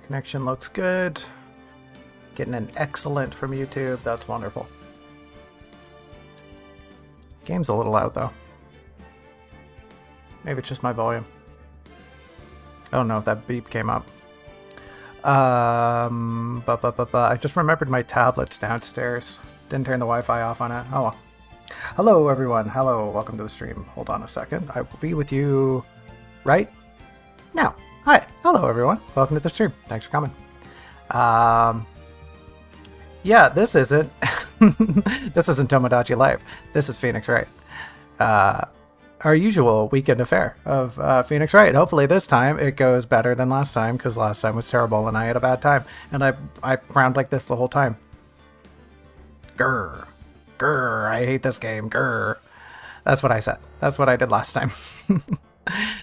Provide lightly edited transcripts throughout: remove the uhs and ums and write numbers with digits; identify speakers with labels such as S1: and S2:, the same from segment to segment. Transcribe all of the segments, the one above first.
S1: Connection looks good. Getting an excellent from YouTube. That's wonderful. Game's a little loud though. Maybe it's just my volume. I don't know if that beep came up. I just remembered my tablet's downstairs. Didn't turn the Wi-Fi off on it. Oh well. Hello everyone. Hello. Welcome to the stream. Hold on a second. I will be with you right now. Hi. Hello everyone. Welcome to the stream. Thanks for coming. Yeah, this isn't this isn't Tomodachi Live. This is Phoenix Wright. Our usual weekend affair of Phoenix Wright. Hopefully this time it goes better than last time, because last time was terrible and I had a bad time. And I frowned like this the whole time. Grr. Grr. I hate this game. Grr. That's what I said. That's what I did last time.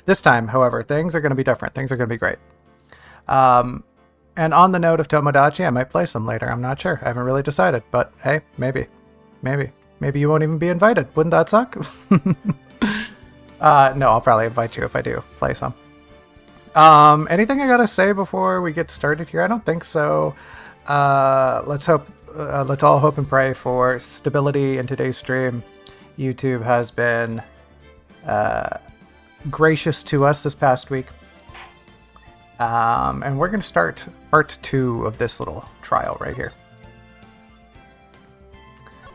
S1: This time, however, things are going to be different. Things are going to be great. And on the note of Tomodachi, I might play some later. I'm not sure. I haven't really decided. But hey, maybe. Maybe. Maybe you won't even be invited. Wouldn't that suck? No, I'll probably invite you if I do play some. Anything I gotta say before we get started here? I don't think so. Let's all hope and pray for stability in today's stream. YouTube has been gracious to us this past week. And we're going to start part 2 of this little trial right here.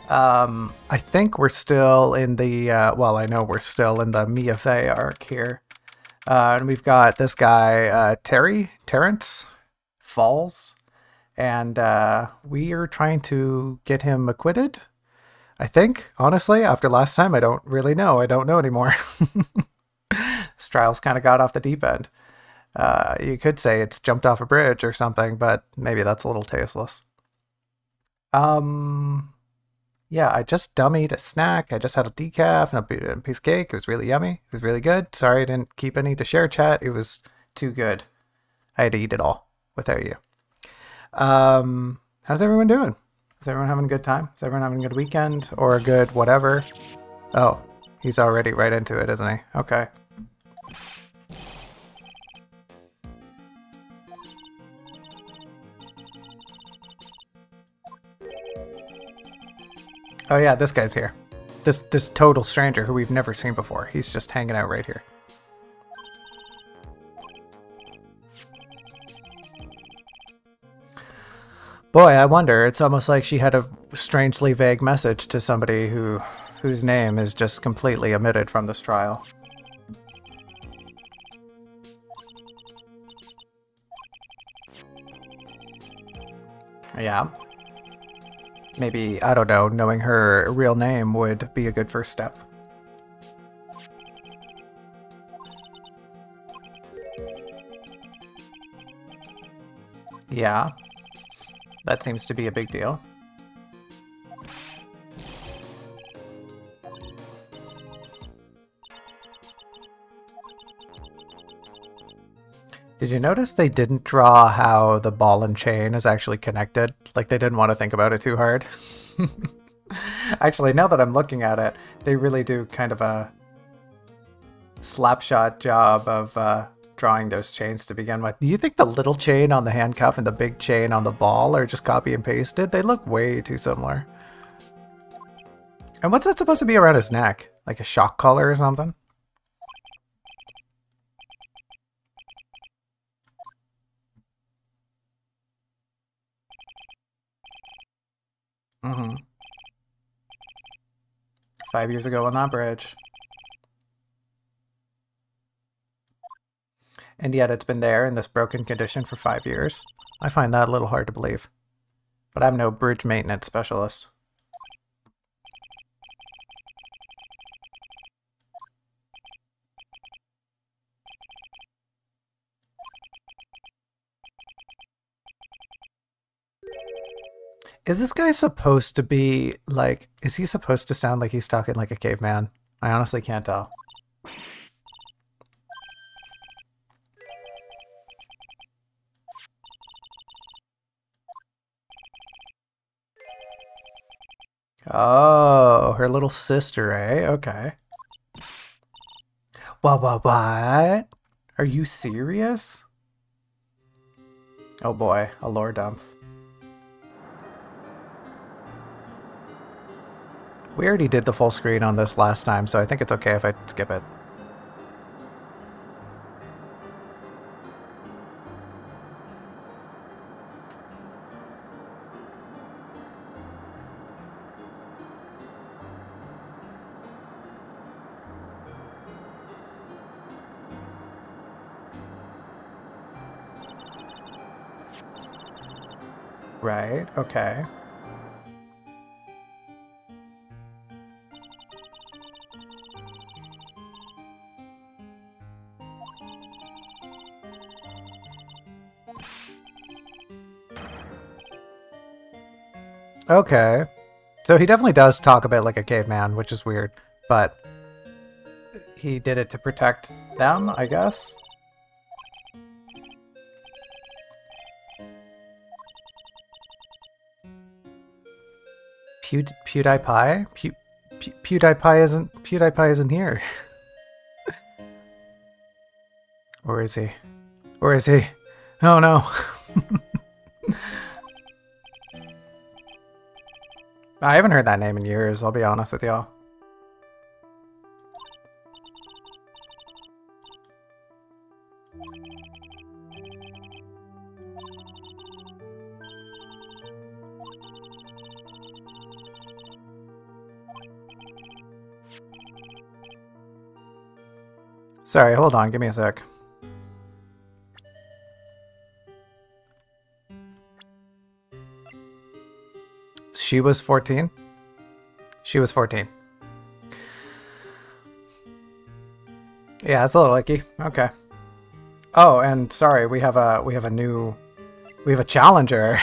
S1: I think we're still in the, well, I know we're still in the Mia Fey arc here. And we've got this guy, Terrence Falls. And we are trying to get him acquitted, I think. Honestly, after last time, I don't really know. I don't know anymore. This trial's kind of got off the deep end. You could say it's jumped off a bridge or something, but maybe that's a little tasteless. Yeah, I just dummied a snack. I just had a decaf and a piece of cake. It was really yummy. It was really good. Sorry I didn't keep any to share chat. It was too good. I had to eat it all without you. How's everyone doing? Is everyone having a good time? Is everyone having a good weekend or a good whatever? Oh, he's already right into it, isn't he? Okay. Oh yeah, this guy's here. This total stranger who we've never seen before. He's just hanging out right here. Boy, I wonder. It's almost like she had a strangely vague message to somebody whose name is just completely omitted from this trial. Yeah. Maybe, I don't know, knowing her real name would be a good first step. Yeah. That seems to be a big deal. Did you notice they didn't draw how the ball and chain is actually connected? Like they didn't want to think about it too hard. Actually, now that I'm looking at it, they really do kind of a slapshot job of drawing those chains to begin with. Do you think the little chain on the handcuff and the big chain on the ball are just copy and pasted? They look way too similar. And what's that supposed to be around his neck? Like a shock collar or something? Mm-hmm. 5 years ago on that bridge. And yet it's been there in this broken condition for 5 years. I find that a little hard to believe. But I'm no bridge maintenance specialist. Is this guy supposed to be, like, is he supposed to sound like he's talking like a caveman? I honestly can't tell. Oh, her little sister, eh? Okay. What? Are you serious? Oh boy, a lore dump. We already did the full screen on this last time, so I think it's okay if I skip it. Right, okay. Okay. So he definitely does talk a bit like a caveman, which is weird, but he did it to protect them, I guess? PewDiePie? PewDiePie isn't here. Or is he? Or is he? Oh no. I haven't heard that name in years, I'll be honest with y'all. Sorry, hold on, give me a sec. She was 14? She was 14. Yeah, it's a little icky. Okay. Oh, and sorry, we have a challenger.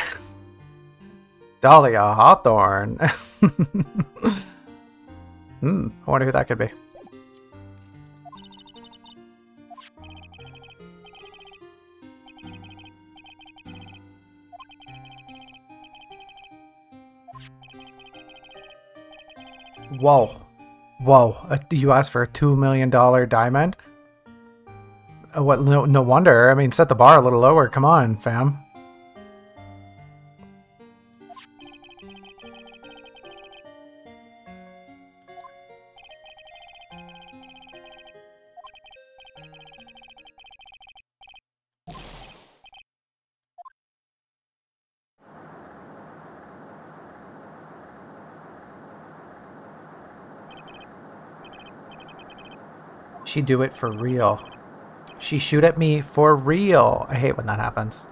S1: Dahlia Hawthorne. I wonder who that could be. Whoa. Whoa. You asked for a $2 million diamond? What? No wonder. I mean, set the bar a little lower. Come on, fam. She do it for real. She shoot at me for real. I hate when that happens.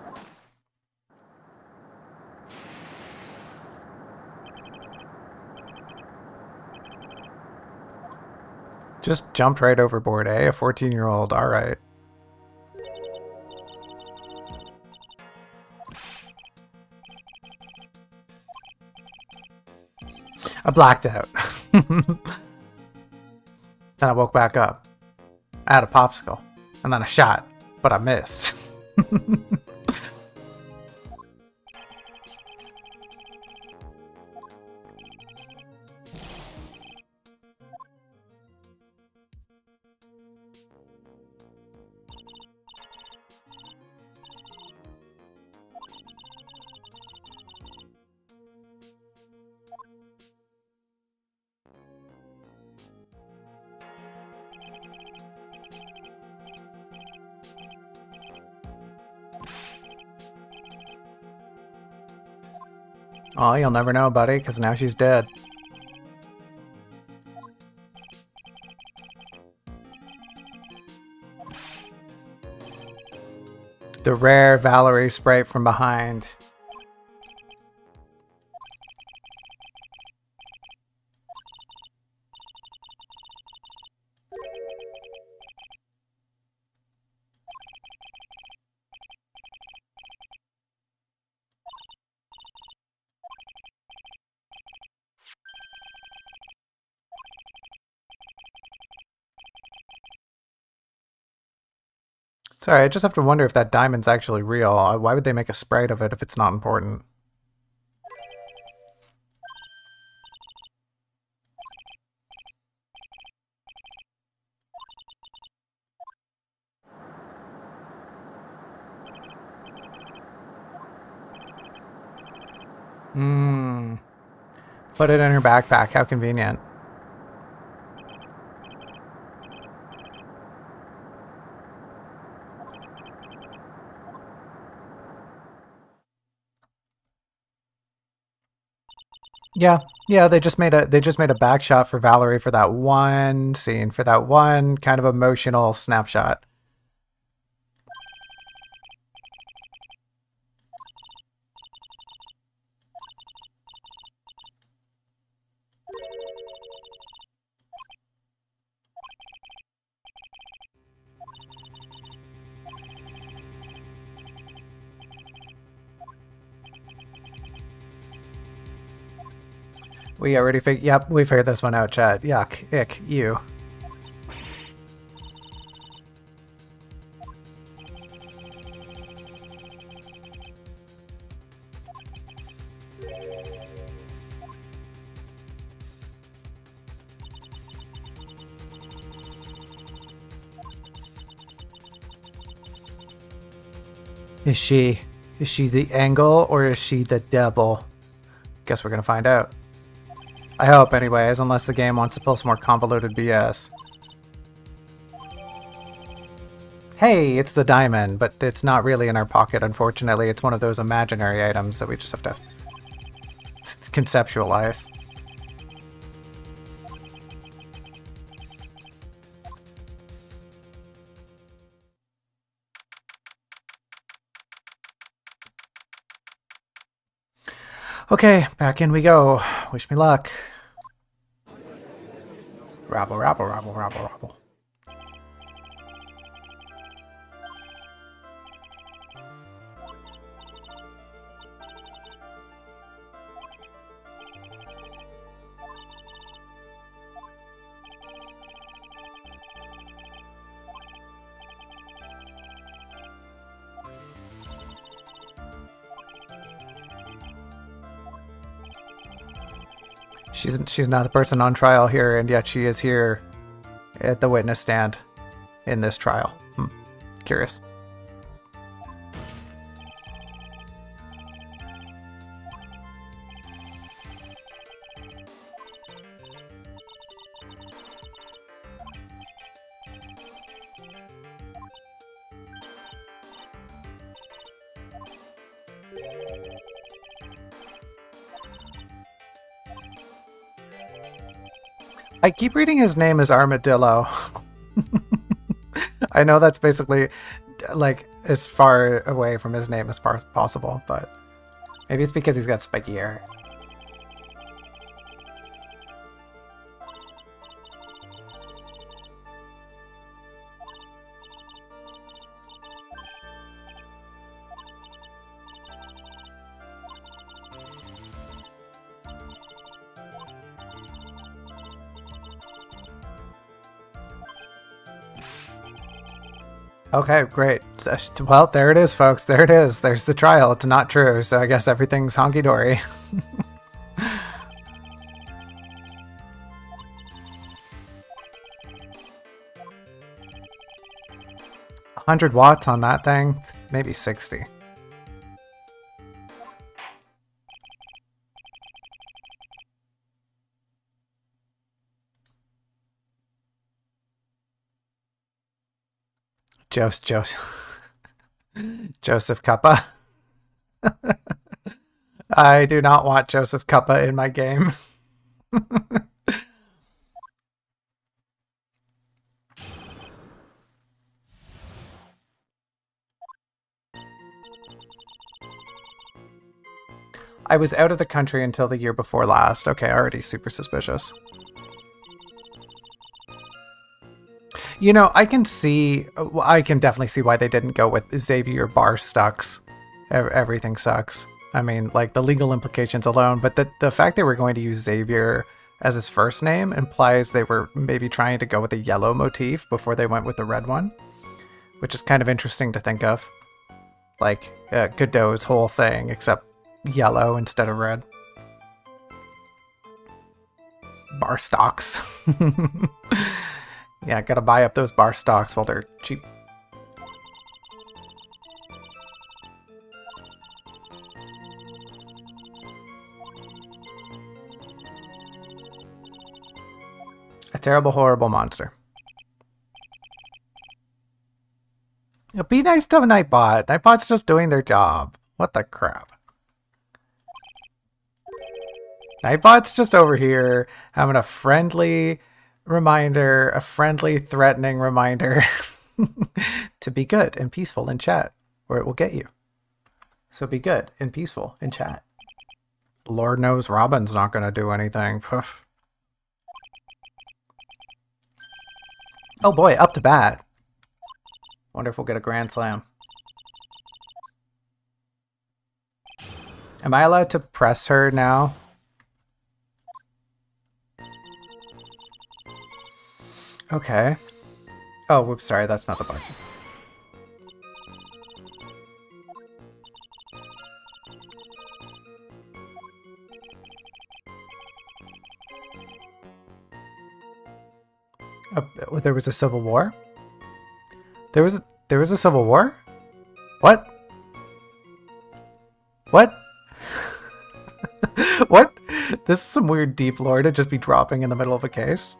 S1: Just jumped right overboard, eh? A 14-year-old. All right. I blacked out. Then I woke back up. I had a popsicle. And then a shot. But I missed. Oh, you'll never know, buddy, because now she's dead. The rare Valerie sprite from behind. Sorry, I just have to wonder if that diamond's actually real. Why would they make a sprite of it if it's not important? Hmm. Put it in her backpack. How convenient. Yeah, yeah. They just made a back shot for Valerie for that one scene, for that one kind of emotional snapshot. We already figured. Yep, we figured this one out, Chad. Yuck, ick, you. Is she? Is she the angle or is she the devil? Guess we're gonna find out. I hope, anyways, unless the game wants to pull some more convoluted BS. Hey, it's the diamond, but it's not really in our pocket, unfortunately. It's one of those imaginary items that we just have to conceptualize. Okay, back in we go. Wish me luck. Rabble, rabble, rabble, rabble, rabble. She's not the person on trial here, and yet she is here at the witness stand in this trial. Curious. I keep reading his name as Armadillo. I know that's basically like as far away from his name as possible, but maybe it's because he's got spiky hair. Okay, great. Well, there it is, folks. There it is. There's the trial. It's not true, so I guess everything's honky-dory. 100 watts on that thing? Maybe 60. Joseph Cuppa. I do not want Joseph Cuppa in my game. I was out of the country until the year before last. Okay, already super suspicious. You know, I can definitely see why they didn't go with Xavier Bar Stucks. Everything sucks. I mean, like the legal implications alone, but the fact they were going to use Xavier as his first name implies they were maybe trying to go with a yellow motif before they went with the red one, which is kind of interesting to think of. Like Godot's whole thing, except yellow instead of red. Bar stocks. Yeah, gotta buy up those bar stocks while they're cheap. A terrible, horrible monster. Be nice to a Nightbot. Nightbot's just doing their job. What the crap? Nightbot's just over here having a friendly reminder, a friendly, threatening reminder to be good and peaceful in chat, or it will get you. So be good and peaceful in chat. Lord knows Robin's not going to do anything. Poof. Oh boy, up to bat. Wonder if we'll get a grand slam. Am I allowed to press her now? Okay. Oh, whoops, sorry, that's not the button. Oh, there was a civil war? There was a civil war? What? What? What? This is some weird deep lore to just be dropping in the middle of a case.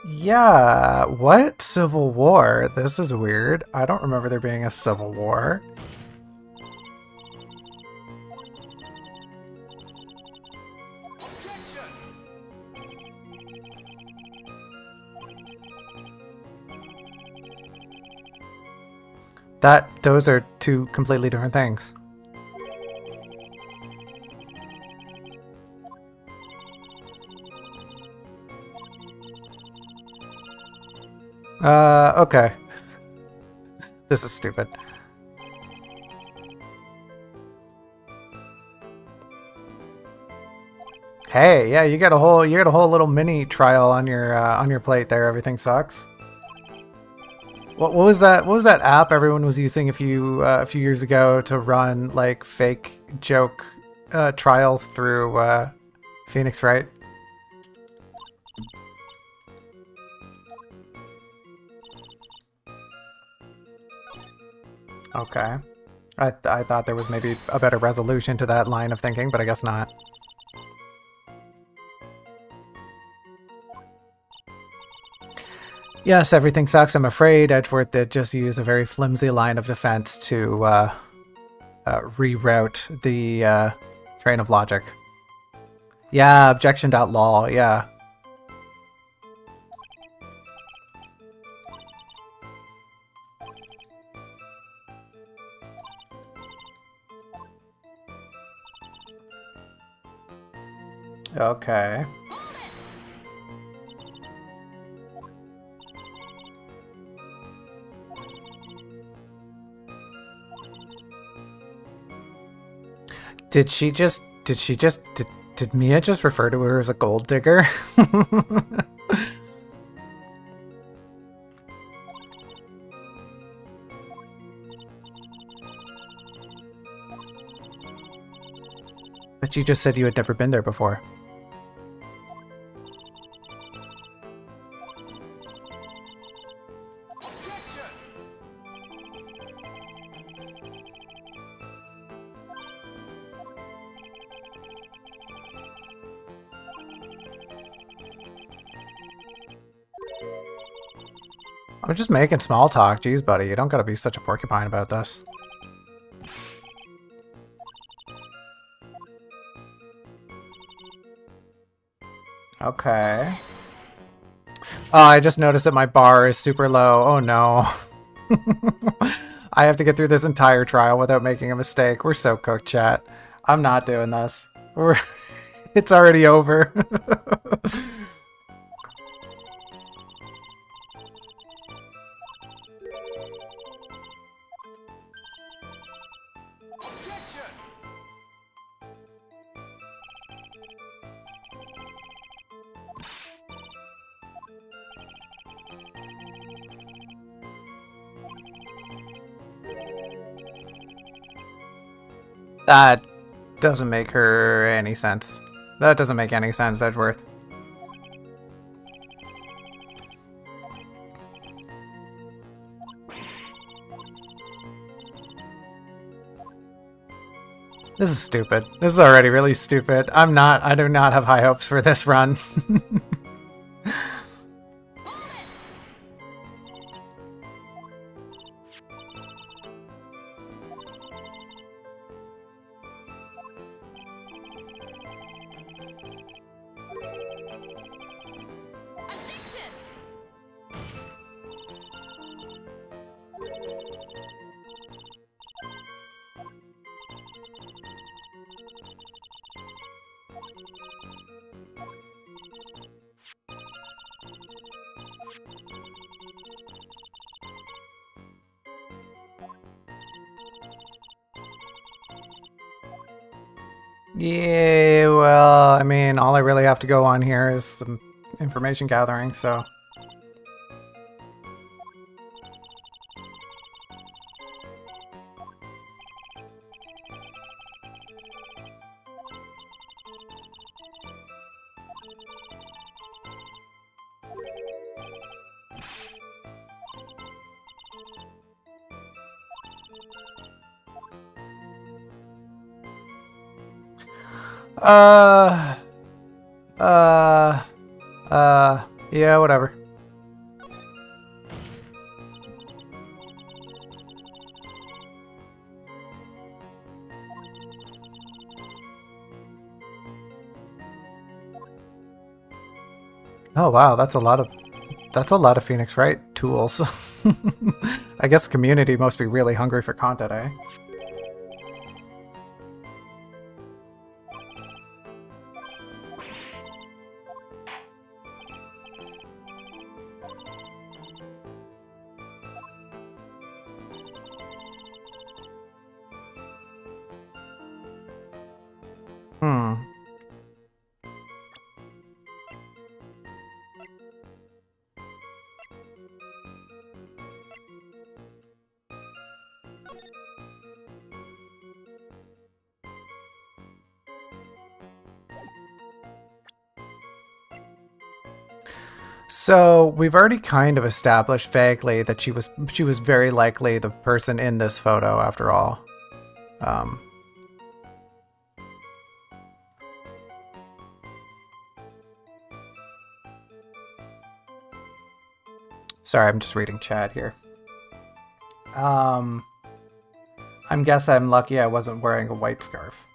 S1: Yeah, what? Civil War? This is weird. I don't remember there being a civil war. Those are two completely different things. Okay. This is stupid. Hey, yeah, you got a whole little mini trial on your plate there. Everything sucks. What was that? What was that app everyone was using a few years ago to run like fake joke trials through Phoenix Wright? Okay. I thought there was maybe a better resolution to that line of thinking, but I guess not. Yes, everything sucks. I'm afraid Edgeworth did just use a very flimsy line of defense to reroute the train of logic. Yeah, objection.law, yeah. Okay. Did Mia just refer to her as a gold digger? But you just said you had never been there before. I'm just making small talk. Jeez, buddy, you don't gotta be such a porcupine about this. Okay. Oh, I just noticed that my bar is super low. Oh no. I have to get through this entire trial without making a mistake. We're so cooked, chat. I'm not doing this. It's already over. That doesn't make her any sense. That doesn't make any sense, Edgeworth. This is stupid. This is already really stupid. I do not have high hopes for this run. Yeah, well, I mean, all I really have to go on here is some information gathering, so... Uh... Uh... Yeah, whatever. Oh wow, that's a lot of Phoenix Wright tools. I guess the community must be really hungry for content, eh? Hmm. So we've already kind of established vaguely that she was very likely the person in this photo after all. Sorry, I'm just reading chat here. I'm lucky I wasn't wearing a white scarf.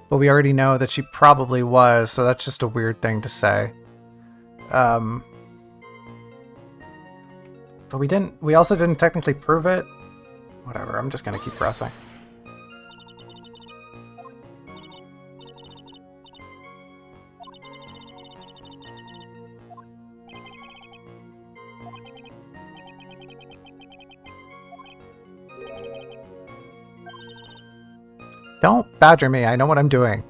S1: But we already know that she probably was, so that's just a weird thing to say. But we also didn't technically prove it. Whatever, I'm just gonna keep pressing. Don't badger me, I know what I'm doing.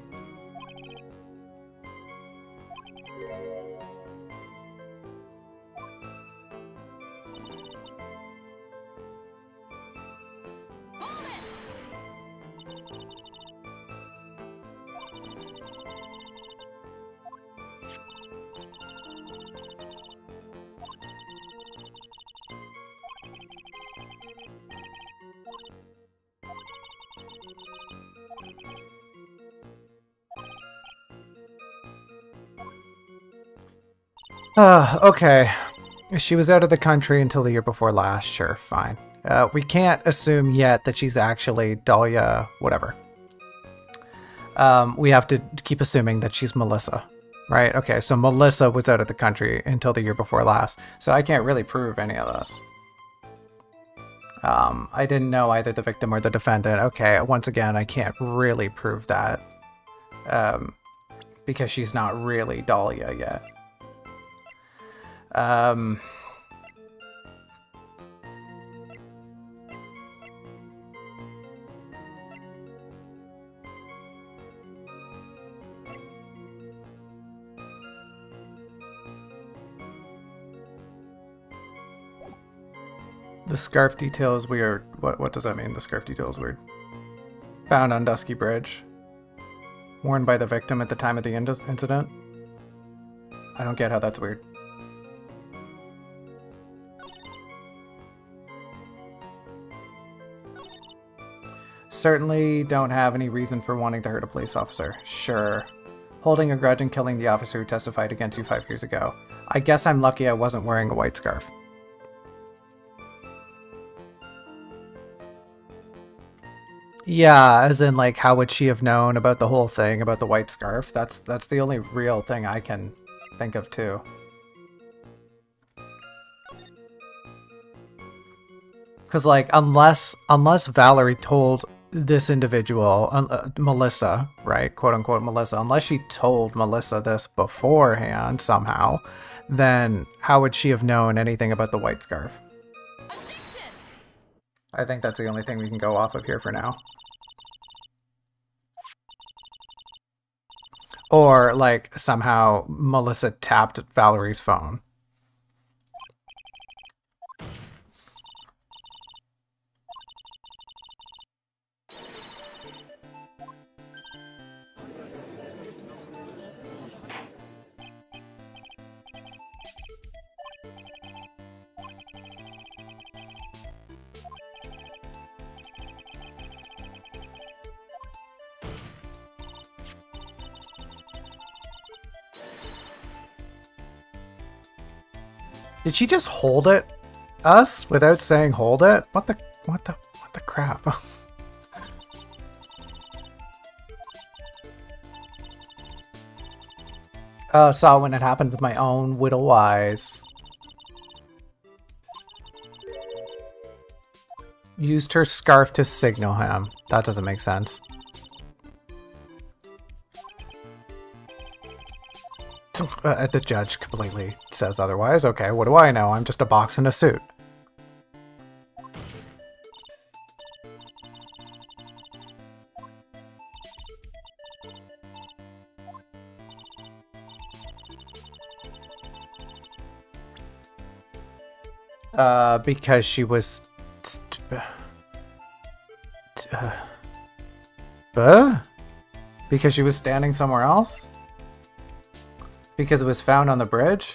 S1: Okay. She was out of the country until the year before last. Sure, fine. We can't assume yet that she's actually Dahlia, whatever. We have to keep assuming that she's Melissa, right? Okay, so Melissa was out of the country until the year before last. So I can't really prove any of this. I didn't know either the victim or the defendant. Okay, once again, I can't really prove that. Because she's not really Dahlia yet. The scarf detail is weird. What does that mean? The scarf detail is weird. Found on Dusky Bridge. Worn by the victim at the time of the incident. I don't get how that's weird. Certainly don't have any reason for wanting to hurt a police officer. Sure. Holding a grudge and killing the officer who testified against you 5 years ago. I guess I'm lucky I wasn't wearing a white scarf. Yeah, as in, like, how would she have known about the whole thing about the white scarf? That's the only real thing I can think of, too. Because, like, unless Valerie told this individual, Melissa, right, quote-unquote Melissa, unless she told Melissa this beforehand somehow, then how would she have known anything about the white scarf? I think that's the only thing we can go off of here for now. Or, like, somehow Melissa tapped Valerie's phone. Did she just hold it us without saying hold it? What the crap? Saw when it happened with my own little eyes. Used her scarf to signal him. That doesn't make sense. The judge completely says otherwise. Okay, what do I know? I'm just a box in a suit. Because she was... Because she was standing somewhere else? Because it was found on the bridge?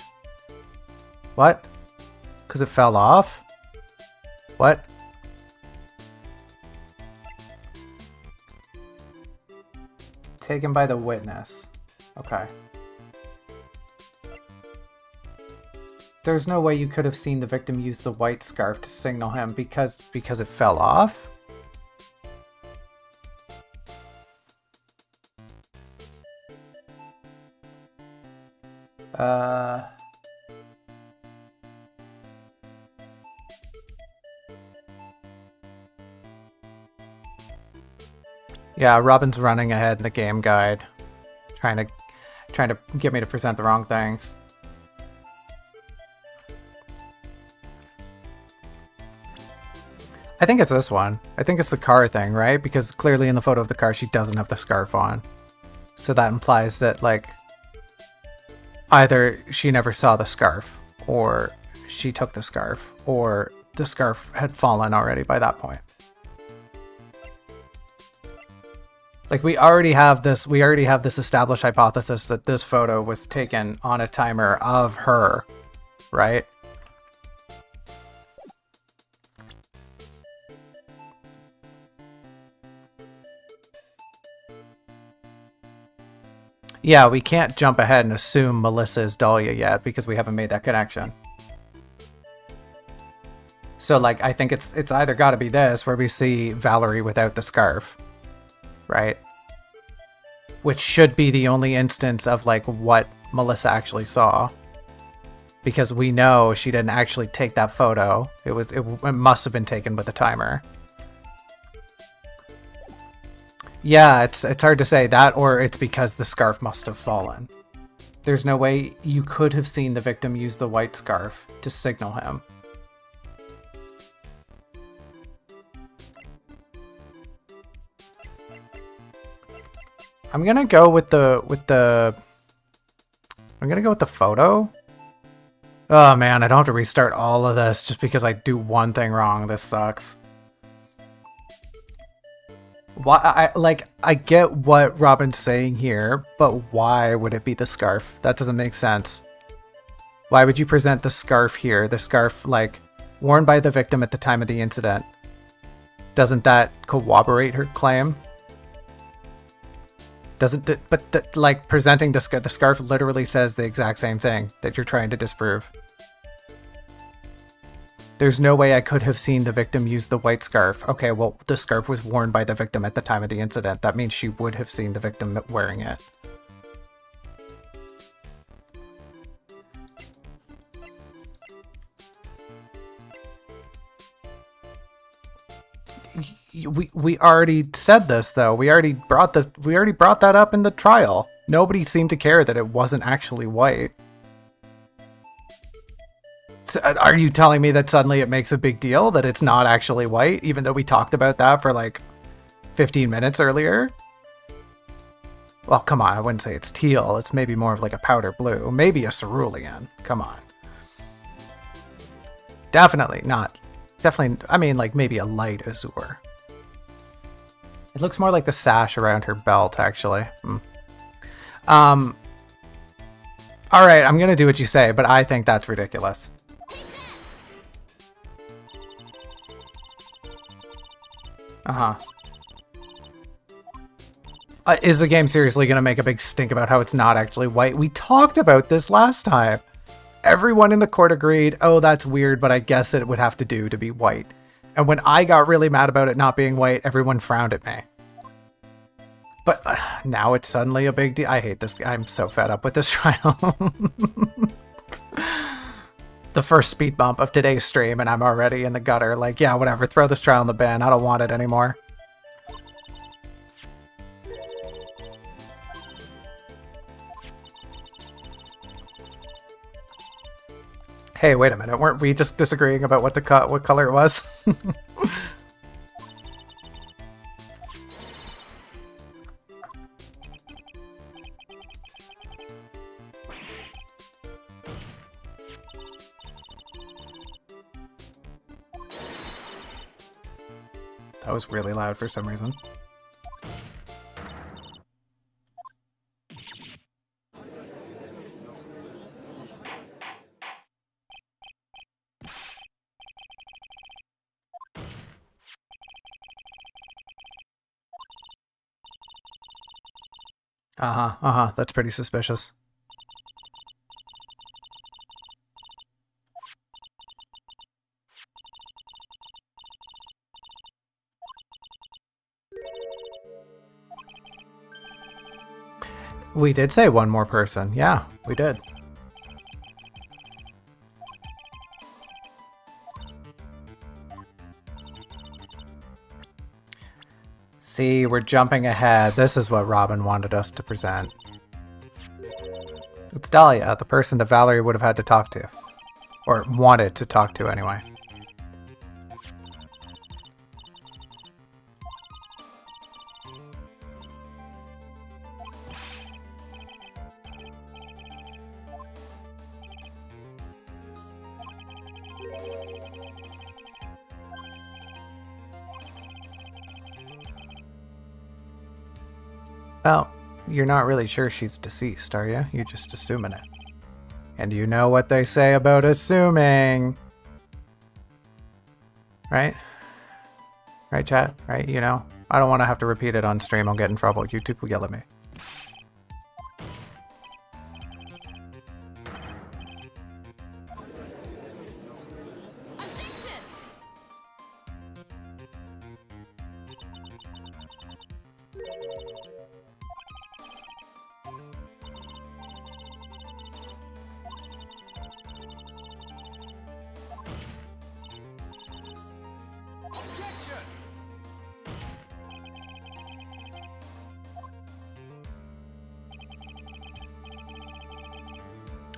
S1: What? Because it fell off? What? Taken by the witness. Okay. There's no way you could have seen the victim use the white scarf to signal him because it fell off? Yeah, Robin's running ahead in the game guide, trying to get me to present the wrong things. I think it's this one. I think it's the car thing, right? Because clearly in the photo of the car, she doesn't have the scarf on. So that implies that, like, either she never saw the scarf, or she took the scarf, or the scarf had fallen already by that point. Like, we already have this established hypothesis that this photo was taken on a timer of her, right? Yeah, we can't jump ahead and assume Melissa is Dahlia yet because we haven't made that connection. So, like, I think it's either got to be this where we see Valerie without the scarf, right? Which should be the only instance of, like, what Melissa actually saw, because we know she didn't actually take that photo. It must have been taken with a timer. Yeah, it's hard to say that, or it's because the scarf must have fallen. There's no way you could have seen the victim use the white scarf to signal him. I'm gonna go with the photo. Oh man, I don't have to restart all of this just because I do one thing wrong. This sucks. Why? I get what Robin's saying here, but why would it be the scarf? That doesn't make sense. Why would you present the scarf here? The scarf, like, worn by the victim at the time of the incident. Doesn't that corroborate her claim? Doesn't it, but like presenting the scarf literally says the exact same thing that you're trying to disprove. There's no way I could have seen the victim use the white scarf. Okay, well, the scarf was worn by the victim at the time of the incident. That means she would have seen the victim wearing it. We already said this though. We already brought that up in the trial. Nobody seemed to care that it wasn't actually white. So, are you telling me that suddenly it makes a big deal that it's not actually white, even though we talked about that for like 15 minutes earlier? Well, come on, I wouldn't say it's teal. It's maybe more of like a powder blue, maybe a cerulean. Come on. Definitely not. Definitely, I mean, like maybe a light azure. It looks more like the sash around her belt, actually. All right, I'm gonna do what you say, but I think that's ridiculous. Is the game seriously gonna make a big stink about how it's not actually white? We talked about this last time. Everyone in the court agreed, oh, that's weird, but I guess it would have to do to be white. And when I got really mad about it not being white, everyone frowned at me. But now it's suddenly a big deal. I hate this. I'm so fed up with this trial. The first speed bump of today's stream, and I'm already in the gutter. Like, yeah, whatever. Throw this trial in the bin. I don't want it anymore. Hey, wait a minute. Weren't we just disagreeing about what what color it was? That was really loud for some reason. That's pretty suspicious. We did say one more person. Yeah, we did. See, we're jumping ahead. This is what Robin wanted us to present. It's Dahlia, the person that Valerie would have had to talk to. Or wanted to talk to, anyway. Well, you're not really sure she's deceased, are you? You're just assuming it. And you know what they say about assuming. Right? Right, chat? Right, you know? I don't want to have to repeat it on stream. I'll get in trouble. YouTube will yell at me.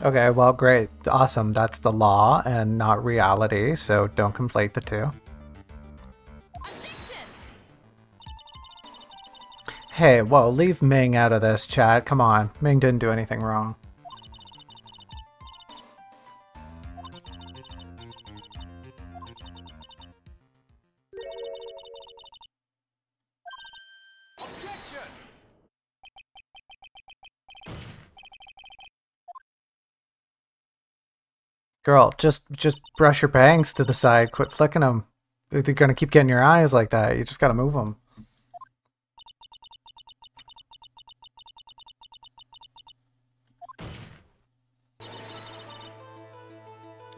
S1: Okay, well, great. Awesome. That's the law and not reality, so don't conflate the two. Hey, whoa, leave Ming out of this, chat. Come on. Ming didn't do anything wrong. Girl, just brush your bangs to the side. Quit flicking them. If they're gonna keep getting your eyes like that, you just gotta move them.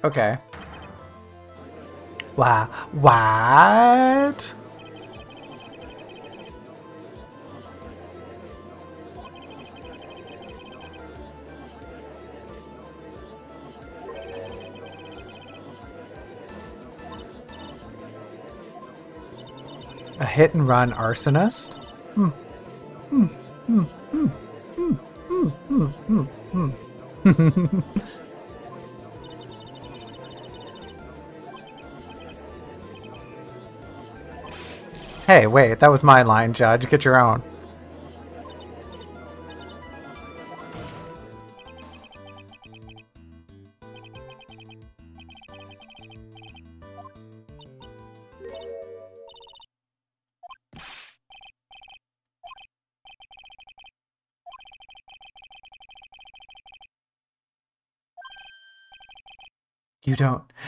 S1: Okay. Wow. What? A hit and run arsonist? Hmm. Hmm. Hmm. Hmm. Hmm. Hmm. Hmm. Hmm. Hmm. Hey, wait, that was my line, Judge. Get your own.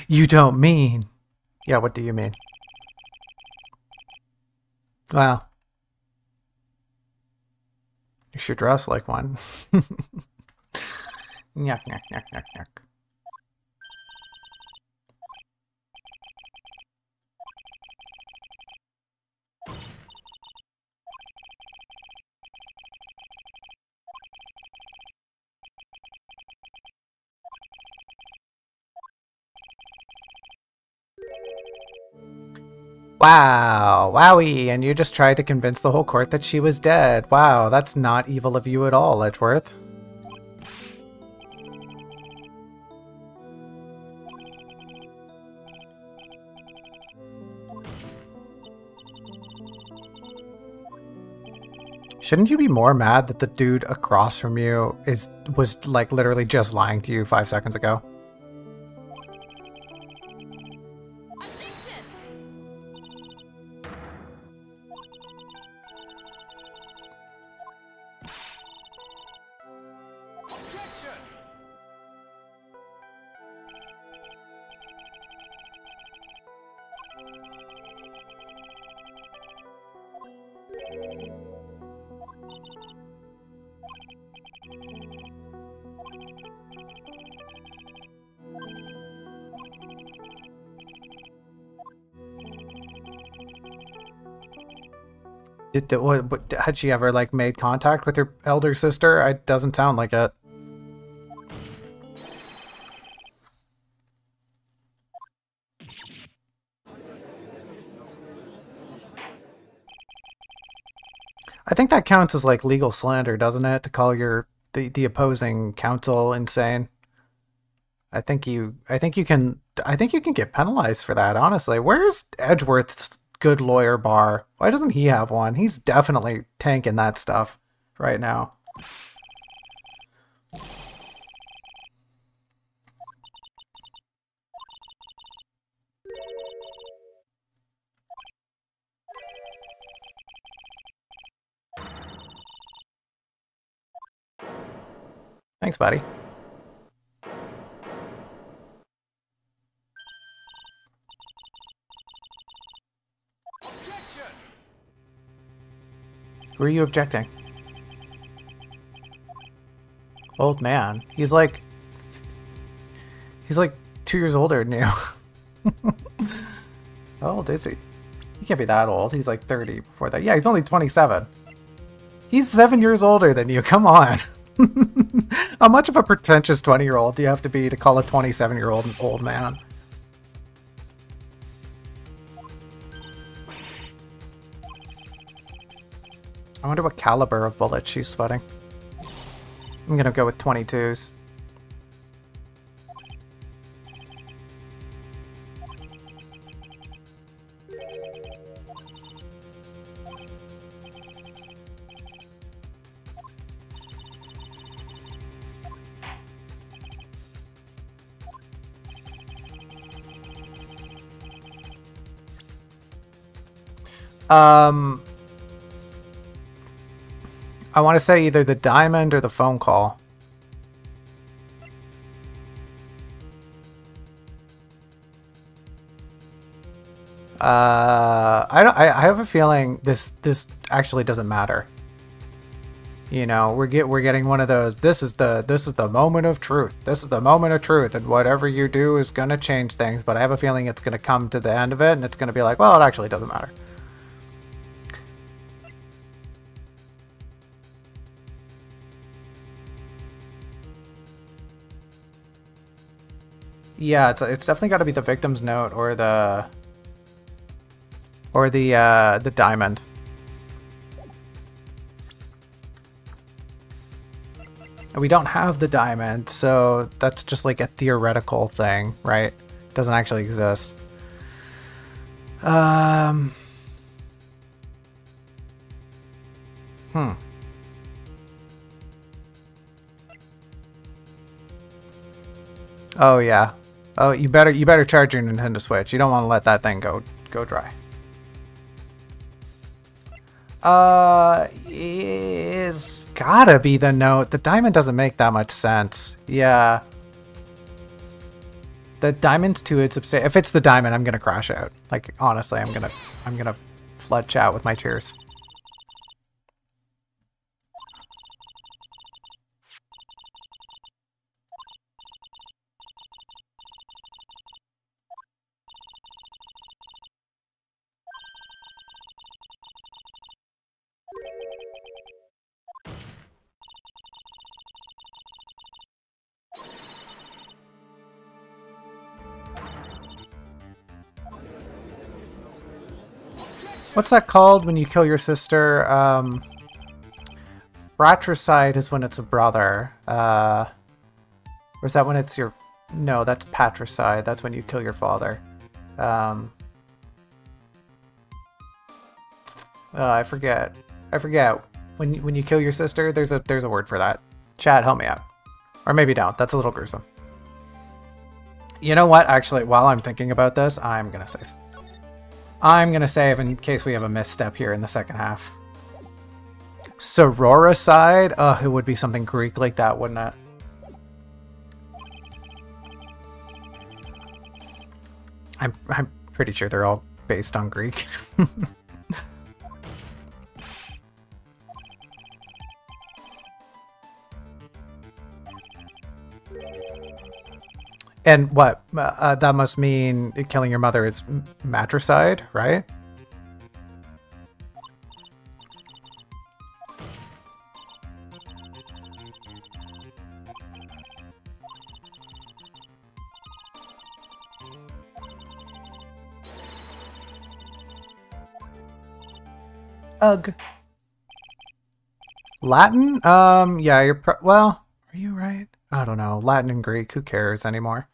S1: You don't mean. Yeah, what do you mean? Well, you should dress like one. Yuck, yuck, yuck, yuck, yuck. Wow, wowie, and you just tried to convince the whole court that she was dead. Wow, that's not evil of you at all, Edgeworth. Shouldn't you be more mad that the dude across from you was like literally just lying to you 5 seconds ago? Had she ever like made contact with her elder sister? It doesn't sound like it. I think that counts as like legal slander, doesn't it? To call the opposing counsel insane. I think you can get penalized for that, honestly. Where's Edgeworth's good lawyer bar? Why doesn't he have one? He's definitely tanking that stuff right now. Thanks, buddy. Who are you objecting? Old man. He's like 2 years older than you. How old is he? He can't be that old. He's like 30 before that. Yeah, he's only 27. He's 7 years older than you. Come on. How much of a pretentious 20-year-old do you have to be to call a 27-year-old an old man? I wonder what caliber of bullet she's sweating. I'm gonna go with 22s. I want to say either the diamond or the phone call. I have a feeling this actually doesn't matter. You know, we're getting one of those. This is the moment of truth. This is the moment of truth, and whatever you do is gonna change things. But I have a feeling it's gonna come to the end of it, and it's gonna be like, well, it actually doesn't matter. Yeah, it's definitely got to be the victim's note or the diamond. And we don't have the diamond, so that's just like a theoretical thing, right? It doesn't actually exist. Hmm. Oh yeah. Oh, you better charge your Nintendo Switch. You don't want to let that thing go dry. It's gotta be the note. The diamond doesn't make that much sense. Yeah. The diamond's too substantial. If it's the diamond, I'm gonna crash out. Like honestly, I'm gonna flood chat with my tears. What's that called when you kill your sister? Fratricide is when it's a brother. Or is that when it's your... No, that's patricide. That's when you kill your father. I forget. When you kill your sister, there's a word for that. Chat, help me out. Or maybe don't. That's a little gruesome. You know what? Actually, while I'm thinking about this, I'm gonna save. I'm gonna save in case we have a misstep here in the second half. Sororicide? It would be something Greek like that, wouldn't it? I'm pretty sure they're all based on Greek. And what? That must mean killing your mother is matricide, right? Ugh. Latin? Yeah, well, are you right? I don't know. Latin and Greek, who cares anymore?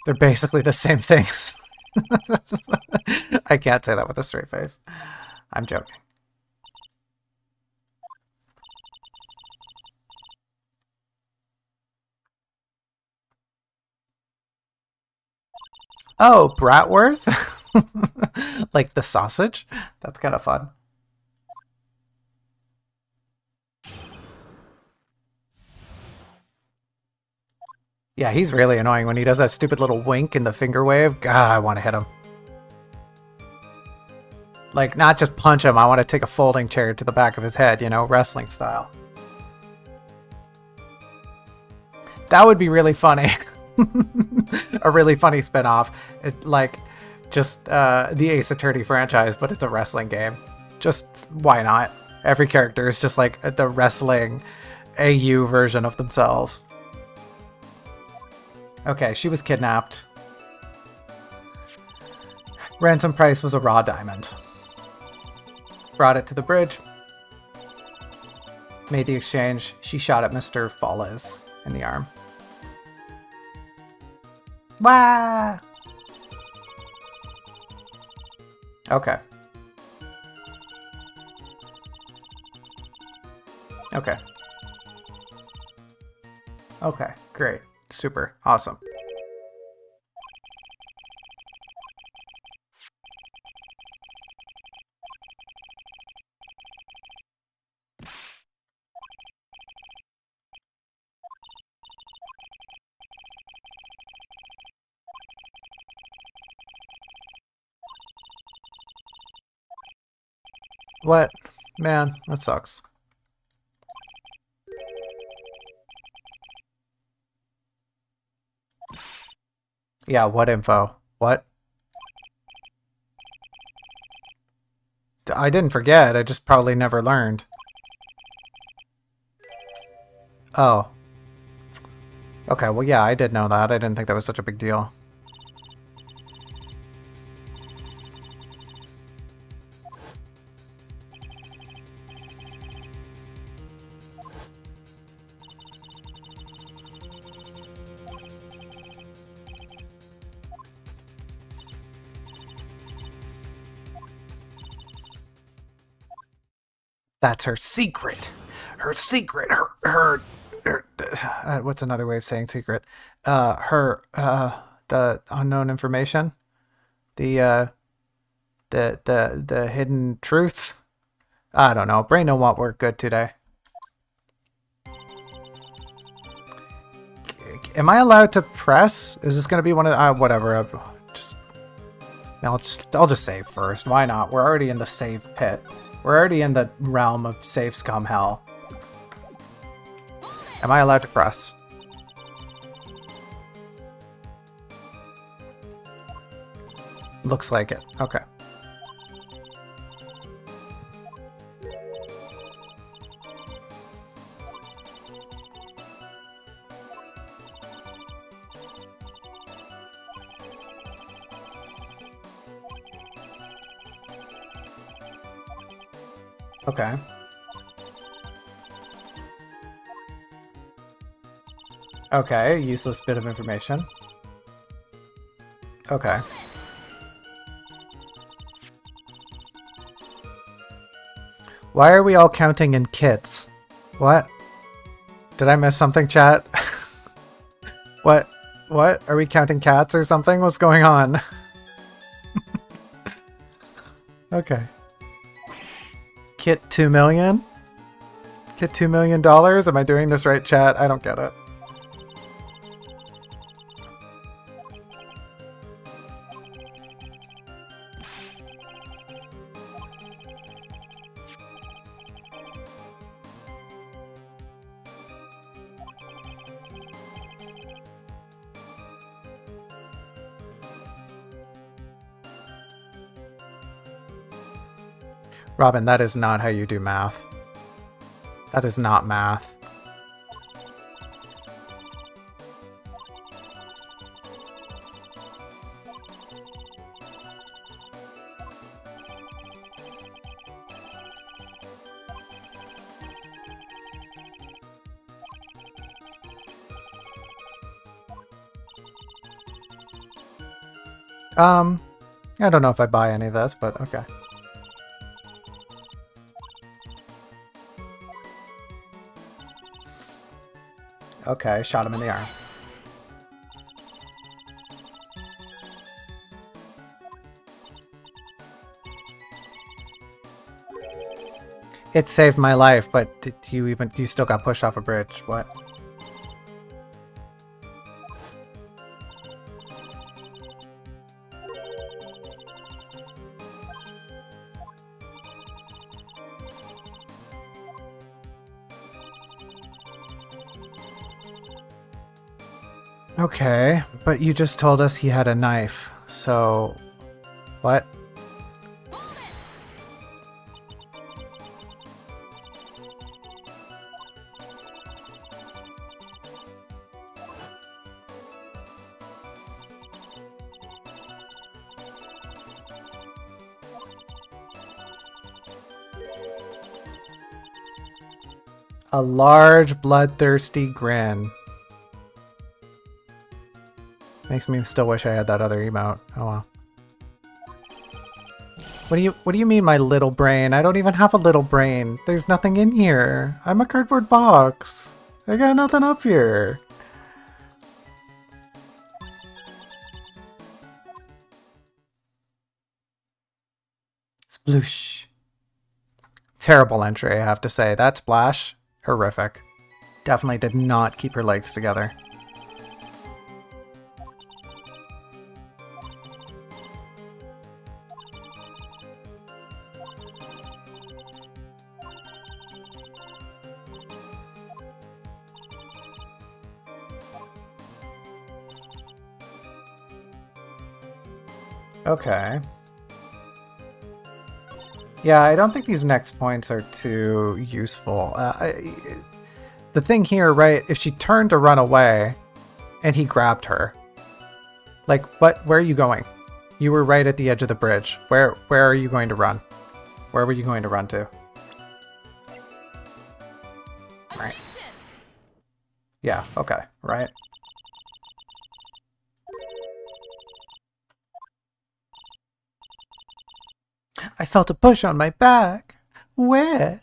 S1: They're basically the same things. I can't say that with a straight face. I'm joking. Oh, Bratwurst? Like the sausage? That's kind of fun. Yeah, he's really annoying when he does that stupid little wink in the finger wave. God, I want to hit him. Like, not just punch him, I want to take a folding chair to the back of his head, you know, wrestling style. That would be really funny. A really funny spin-off. Like, just the Ace Attorney franchise, but it's a wrestling game. Just, why not? Every character is just like the wrestling AU version of themselves. Okay, she was kidnapped. Ransom price was a raw diamond. Brought it to the bridge. Made the exchange. She shot at Mr. Falles in the arm. Wah! Okay. Okay. Okay, great. Super. Awesome. What? Man, that sucks. Yeah, what info? What? I didn't forget, I just probably never learned. Oh. Okay, well yeah, I did know that. I didn't think that was such a big deal. That's her secret. Her secret. What's another way of saying secret? The unknown information. The, the hidden truth. I don't know. Brain don't want work good today. Am I allowed to press? Is this gonna be one of the, whatever? I'll just save first. Why not? We're already in the save pit. We're already in the realm of save scum hell. Am I allowed to press? Looks like it. Okay. Okay. Okay, useless bit of information. Okay. Why are we all counting in kits? What? Did I miss something, chat? What? What? Are we counting cats or something? What's going on? Okay. Kit 2 million? Kit $2 million? Am I doing this right, chat? I don't get it. Robin, that is not how you do math. That is not math. I don't know if I buy any of this, but okay. Okay, shot him in the arm. It saved my life, but you still got pushed off a bridge. What? Okay, but you just told us he had a knife, so... What? A large, bloodthirsty grin. Makes me still wish I had that other emote. Oh well. What do you mean, my little brain? I don't even have a little brain. There's nothing in here. I'm a cardboard box. I got nothing up here. Sploosh. Terrible entry, I have to say. That splash, horrific. Definitely did not keep her legs together. Okay. Yeah, I don't think these next points are too useful. The thing here, right, if she turned to run away and he grabbed her, like, what? Where are you going? You were right at the edge of the bridge. Where are you going to run? Where were you going to run to? Right. Yeah, okay, right. I felt a push on my back. Where?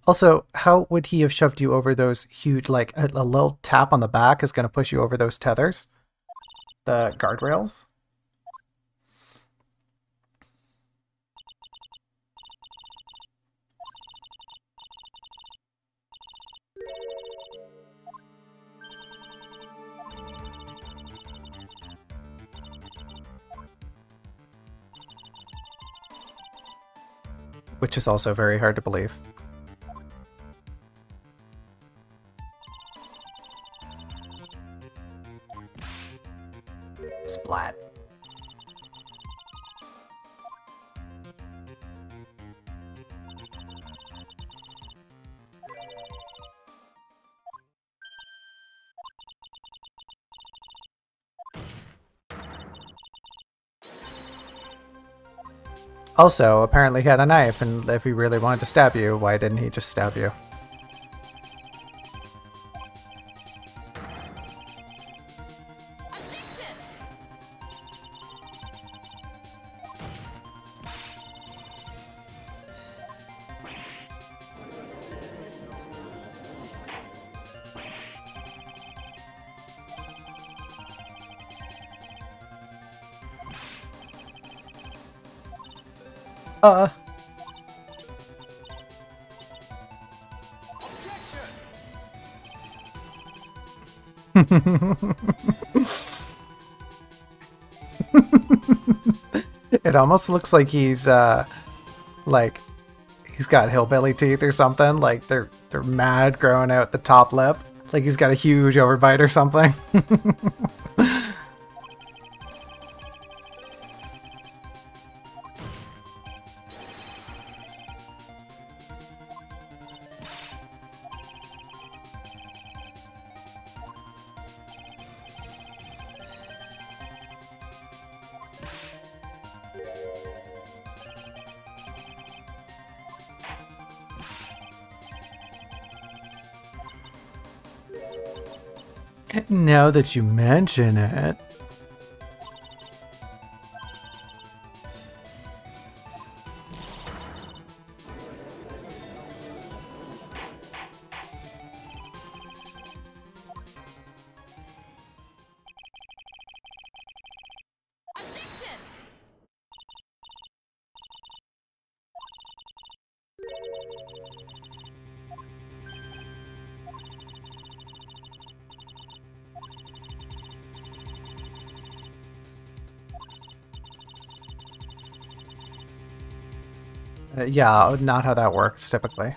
S1: Also, how would he have shoved you over those huge, like, a little tap on the back is going to push you over those tethers? The guardrails? Which is also very hard to believe. Splat. Also, apparently he had a knife, and if he really wanted to stab you, why didn't he just stab you? Uh. It almost looks like he's like he's got hillbilly teeth or something. Like they're mad growing out the top lip. Like he's got a huge overbite or something. Now that you mention it. Yeah, not how that works typically.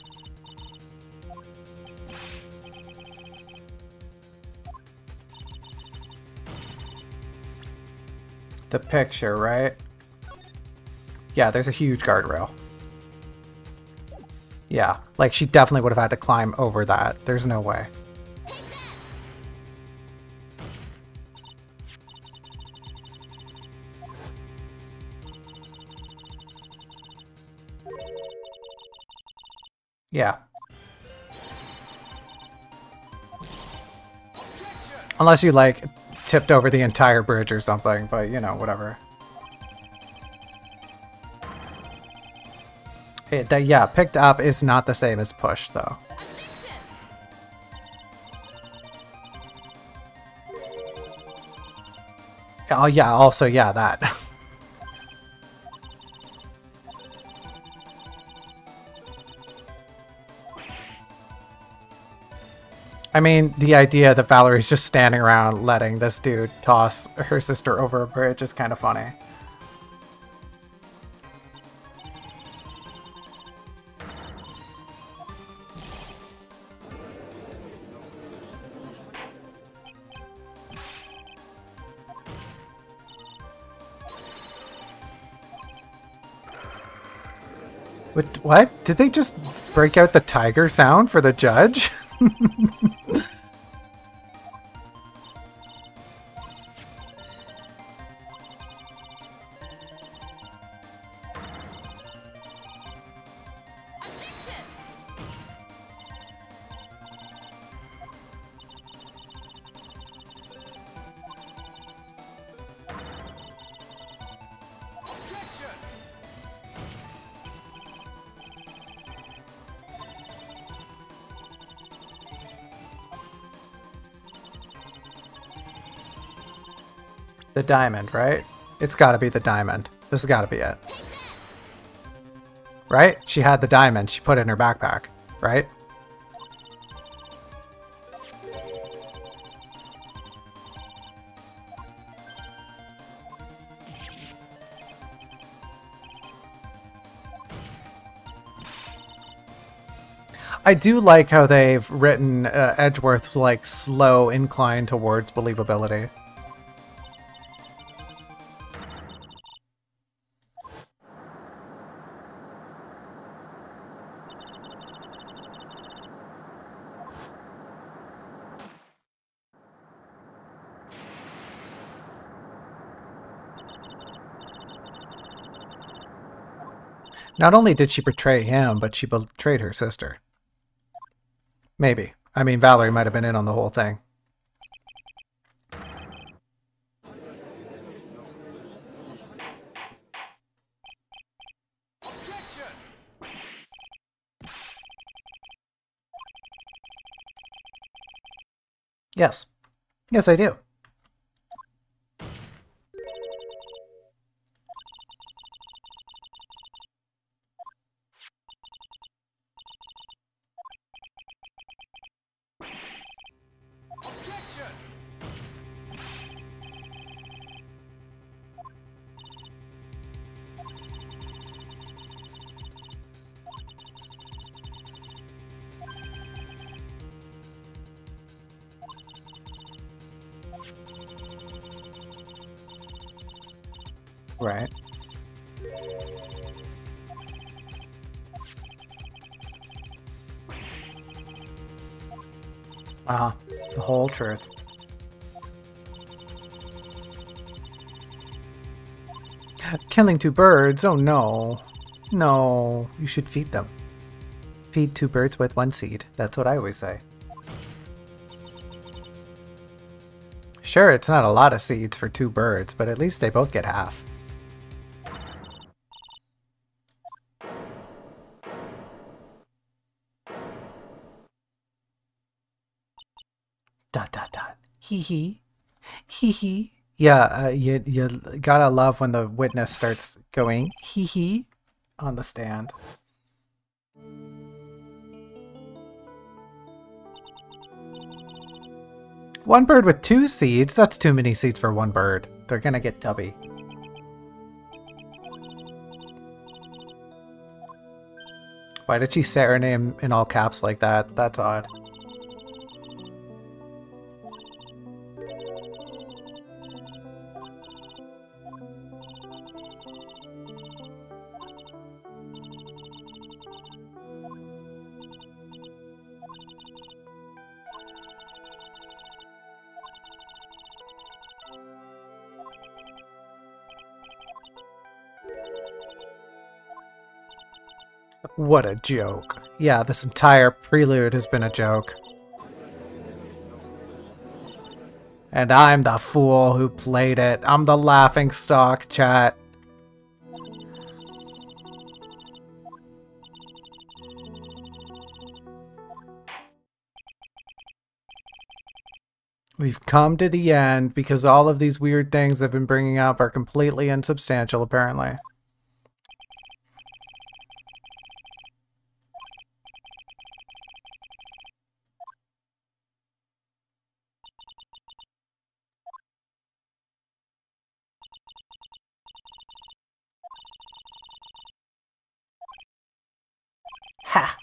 S1: The picture, right? Yeah, there's a huge guardrail. Yeah, like she definitely would have had to climb over that. There's no way. Yeah. Unless you, like, tipped over the entire bridge or something, but, you know, whatever. Yeah, picked up is not the same as pushed, though. Oh, yeah, also, yeah, that. I mean, the idea that Valerie's just standing around letting this dude toss her sister over a bridge is kind of funny. What? Did they just break out the tiger sound for the judge? The diamond, right? It's gotta be the diamond. This has gotta be it. Right? She had the diamond. She put it in her backpack, right? I do like how they've written Edgeworth's like slow incline towards believability. Not only did she betray him, but she betrayed her sister. Maybe. I mean, Valerie might have been in on the whole thing. Yes. Yes, I do. Right. The whole truth. Killing two birds? Oh no. No, you should feed them. Feed two birds with one seed. That's what I always say. Sure, it's not a lot of seeds for two birds, but at least they both get half. Dot dot dot. Hee hee. Hee hee. Yeah, you gotta love when the witness starts going hee hee on the stand. One bird with two seeds? That's too many seeds for one bird. They're gonna get tubby. Why did she say her name in all caps like that? That's odd. What a joke. Yeah, this entire prelude has been a joke. And I'm the fool who played it. I'm the laughing stock, chat. We've come to the end because all of these weird things I've been bringing up are completely insubstantial, apparently. Ha!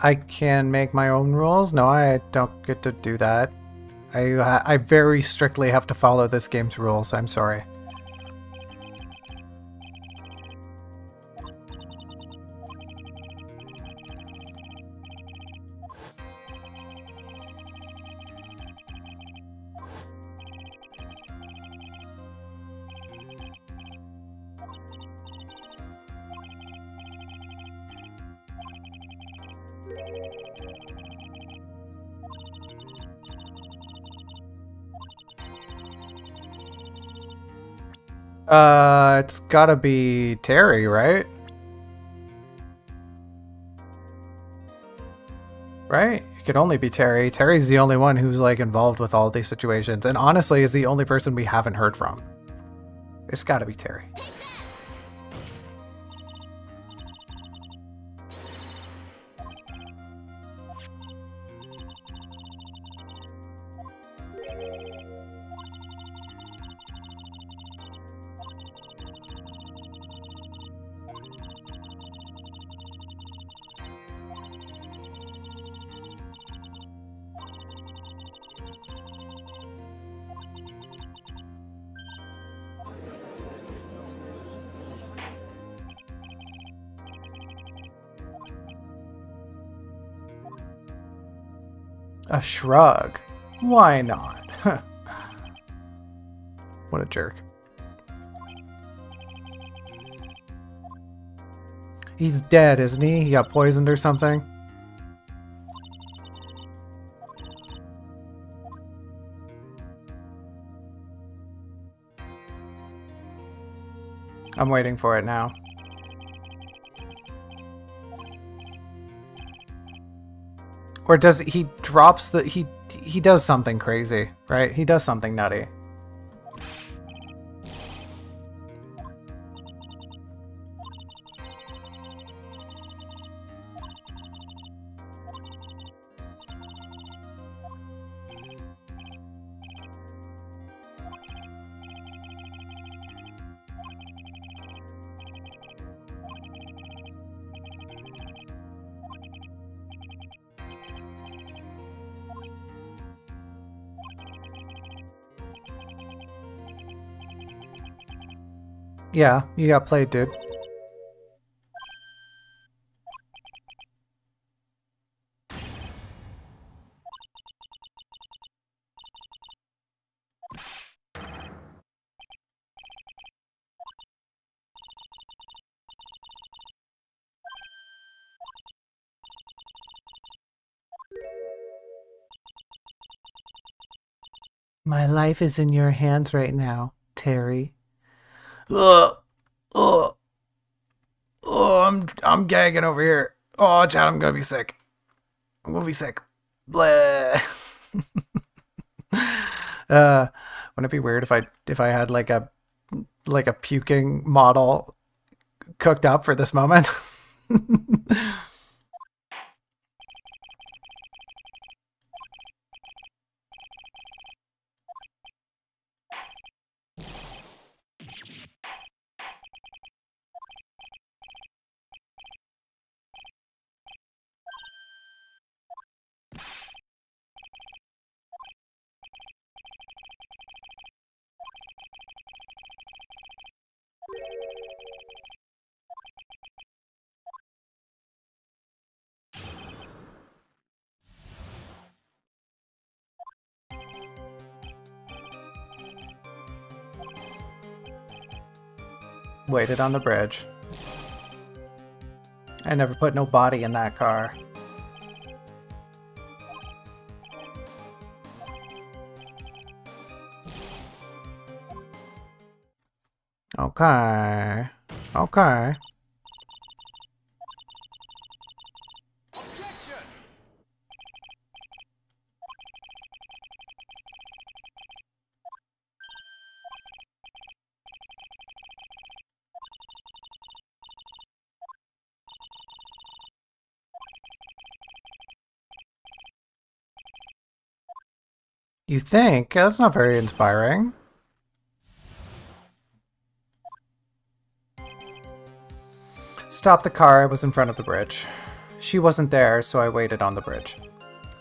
S1: I can make my own rules? No, I don't get to do that. I very strictly have to follow this game's rules. I'm sorry. It's gotta be Terry, right? Right? It could only be Terry. Terry's the only one who's like involved with all these situations, and honestly is the only person we haven't heard from. It's gotta be Terry. A shrug. Why not? What a jerk. He's dead, isn't he? He got poisoned or something? I'm waiting for it now. Or does he drops the he does something crazy, right? He does something nutty. Yeah, you got played, dude. My life is in your hands right now, Terry. Ugh. Ugh. Oh, I'm gagging over here. Oh, Chad, I'm gonna be sick. I'm gonna be sick. Bleh. Wouldn't it be weird if I had like a puking model cooked up for this moment? Waited on the bridge. I never put no body in that car. Okay. Okay. You think? That's not very inspiring. Stop the car, I was in front of the bridge. She wasn't there, so I waited on the bridge.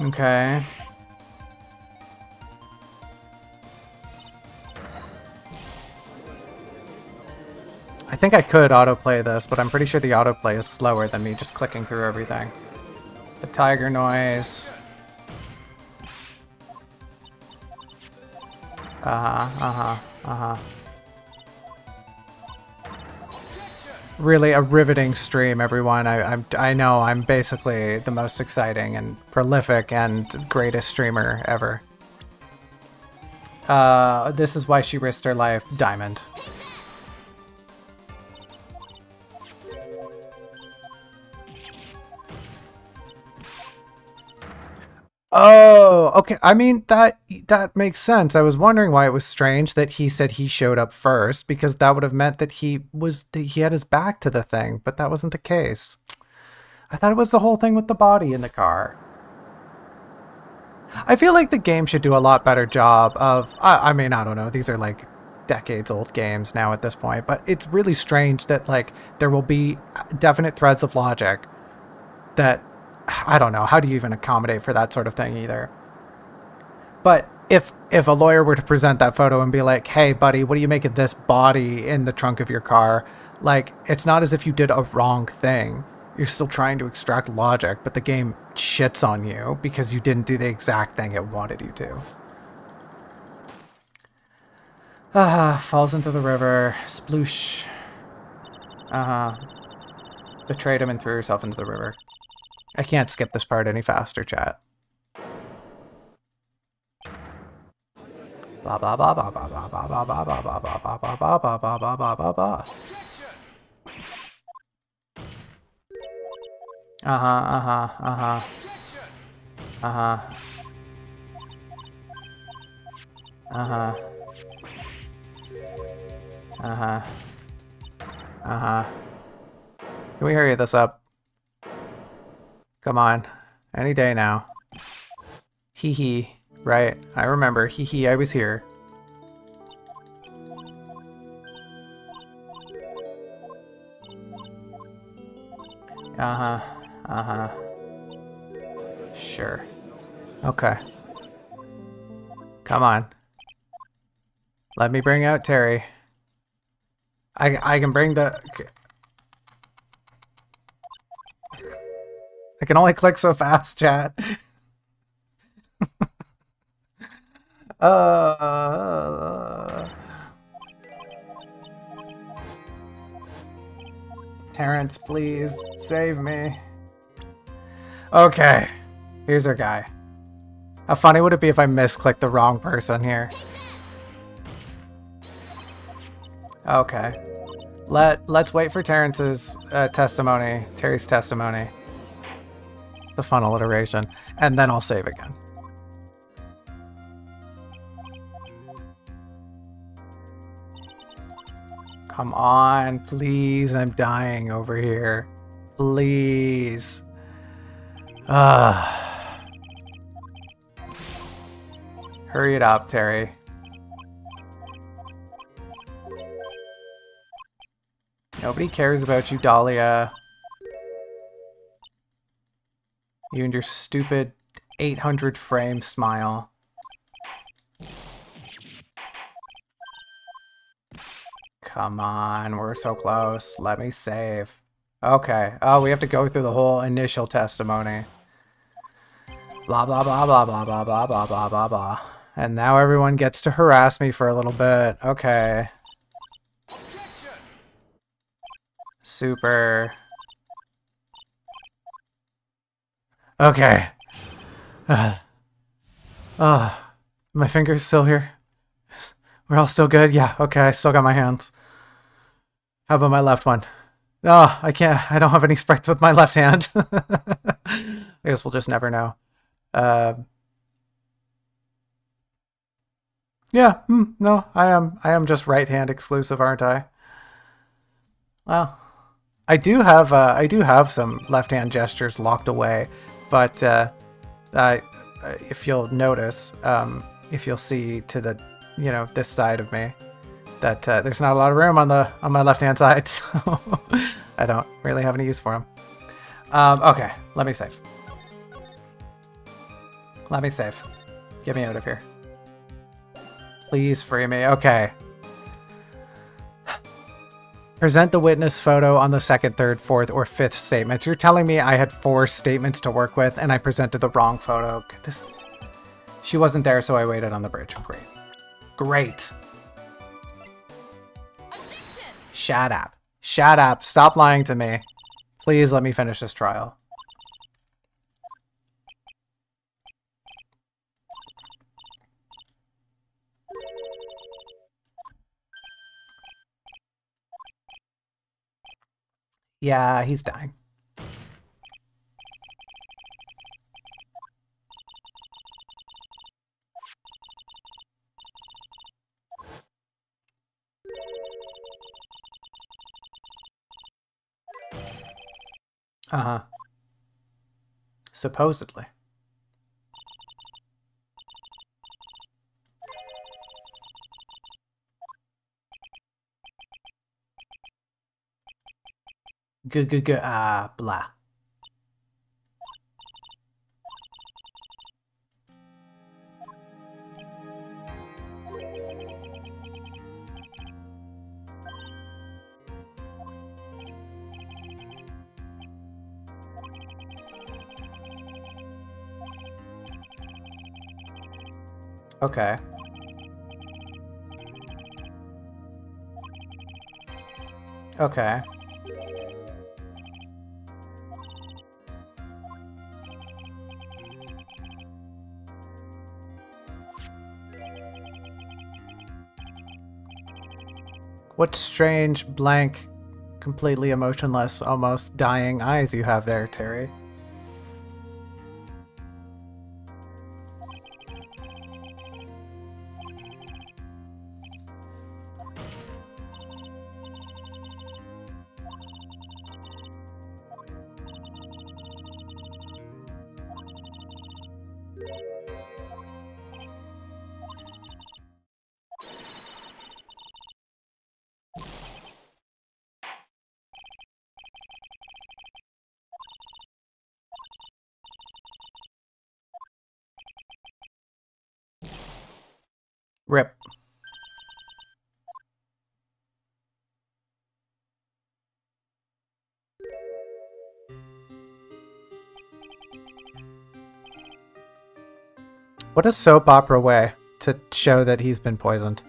S1: Okay. I think I could autoplay this, but I'm pretty sure the autoplay is slower than me just clicking through everything. The tiger noise. Really a riveting stream, everyone. I know I'm basically the most exciting and prolific and greatest streamer ever. This is why she risked her life. Diamond. Oh, okay. I mean, that makes sense. I was wondering why it was strange that he said he showed up first, because that would have meant that he had his back to the thing, but that wasn't the case. I thought it was the whole thing with the body in the car. I feel like the game should do a lot better job of, I mean, I don't know. These are like decades old games now at this point, but it's really strange that like there will be definite threads of logic that, I don't know, how do you even accommodate for that sort of thing either? But if a lawyer were to present that photo and be like, hey buddy, what do you make of this body in the trunk of your car? Like, it's not as if you did a wrong thing. You're still trying to extract logic, but the game shits on you because you didn't do the exact thing it wanted you to. Falls into the river. Sploosh. Betrayed him and threw herself into the river. I can't skip this part any faster, chat. Ba ba ba ba ba ba ba ba ba ba ba ba ba ba ba ba ba ba ba ba. Can we hurry this up? Come on. Any day now. Hee hee. Right. I remember. Hee hee, I was here. Sure. Okay. Come on. Let me bring out Terry. I can bring the... I can only click so fast, chat. Terrence, please save me. Okay, here's our guy. How funny would it be if I misclicked the wrong person here? Okay, let's wait for Terrence's testimony, Terry's testimony. The fun alliteration, and then I'll save again. Come on, please, I'm dying over here. Please. Hurry it up, Terry. Nobody cares about you, Dahlia. You and your stupid 800 frame smile. Come on, we're so close. Let me save. Okay. Oh, we have to go through the whole initial testimony. Blah, blah, blah, blah, blah, blah, blah, blah, blah, blah, blah. And now everyone gets to harass me for a little bit. Okay. Super. Okay. My finger's still here. We're all still good? Yeah, okay, I still got my hands. How about my left one? Oh, I can't. I don't have any sprites with my left hand. I guess we'll just never know. Yeah, no, I am just right hand exclusive, aren't I? Well, I do have some left hand gestures locked away, but if you'll notice, if you'll see to the, you know, this side of me, that there's not a lot of room on my left hand side, so I don't really have any use for them. Okay, let me save. Let me save. Get me out of here. Please free me. Okay. Present the witness photo on the second, third, fourth, or fifth statements. You're telling me I had 4 statements to work with and I presented the wrong photo. She wasn't there, so I waited on the bridge. Great. Great. Shut up. Shut up. Stop lying to me. Please let me finish this trial. Yeah, he's dying. Uh-huh. Supposedly. Blah. Okay. Okay. What strange, blank, completely emotionless, almost dying eyes you have there, Terry. Rip. What a soap opera way to show that he's been poisoned.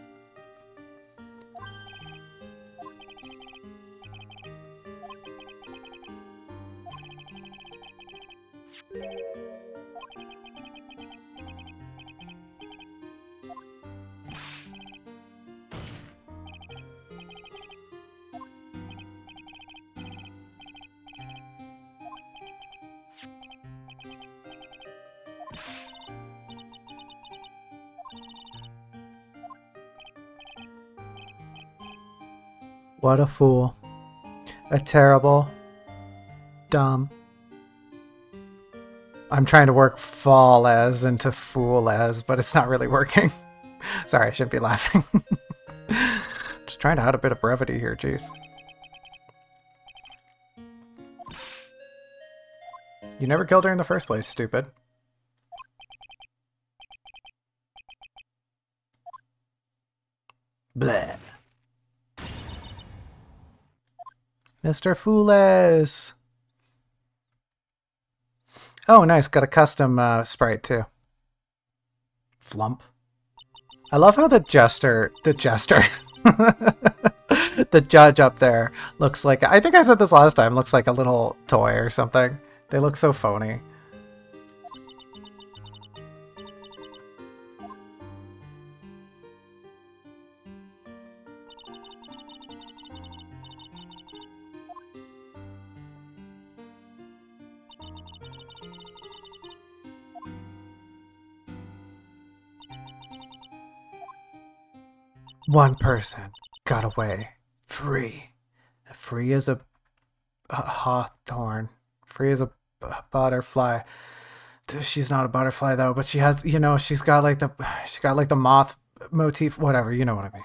S1: What a fool. A terrible, dumb. I'm trying to work fall as into fool as, but it's not really working. Sorry, I shouldn't be laughing. Just trying to add a bit of brevity here, jeez. You never killed her in the first place, stupid. Bleh. Mr. Fooles. Oh, nice. Got a custom sprite, too. Flump. I love how the the judge up there looks like, I think I said this last time, looks like a little toy or something. They look so phony. One person got away. Free. Free as a hawthorn. Free as a butterfly. She's not a butterfly though, but she has, you know, she's got like the moth motif, whatever, you know what I mean.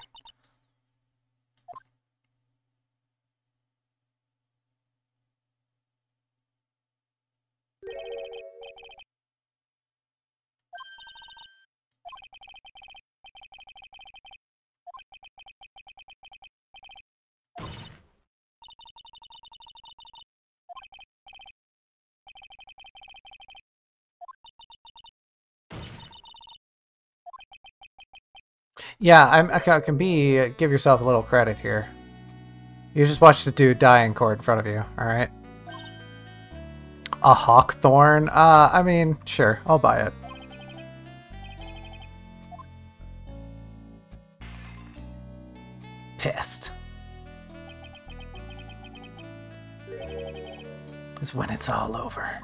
S1: Yeah, I can be. Give yourself a little credit here. You just watched a dude die in court in front of you. All right. A Hawthorne? I mean, sure, I'll buy it. Pissed. Is when it's all over.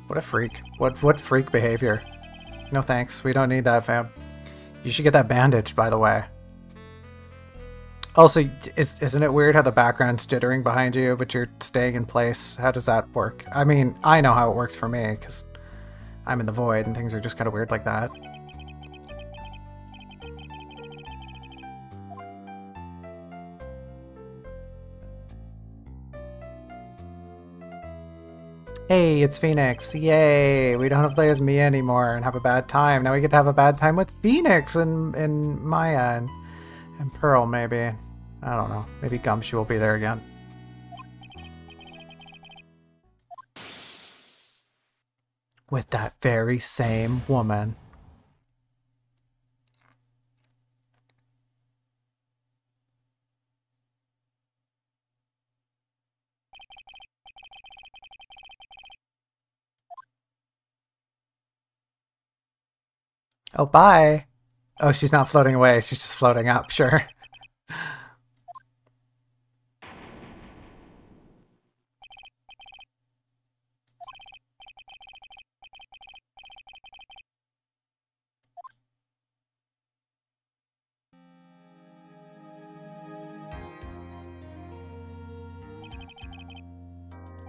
S1: What a freak. What freak behavior. No thanks. We don't need that, fam. You should get that bandage, by the way. Also, isn't it weird how the background's jittering behind you, but you're staying in place? How does that work? I mean, I know how it works for me, because I'm in the void and things are just kind of weird like that. Hey, it's Phoenix. Yay! We don't have to play as Mia anymore and have a bad time. Now we get to have a bad time with Phoenix and Maya and Pearl, maybe. I don't know. Maybe Gumshoe will be there again. With that very same woman. Oh, bye. Oh, she's not floating away. She's just floating up, sure.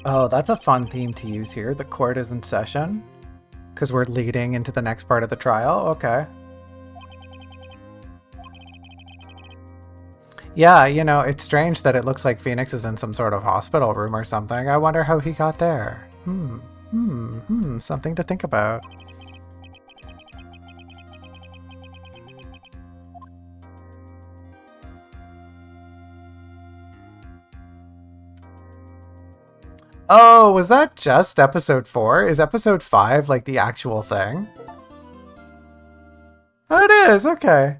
S1: Oh, that's a fun theme to use here. The court is in session. Because we're leading into the next part of the trial. Okay. Yeah, you know, it's strange that it looks like Phoenix is in some sort of hospital room or something. I wonder how he got there. Something to think about. Oh, was that just episode 4? Is episode 5 like the actual thing? Oh, it is. Okay.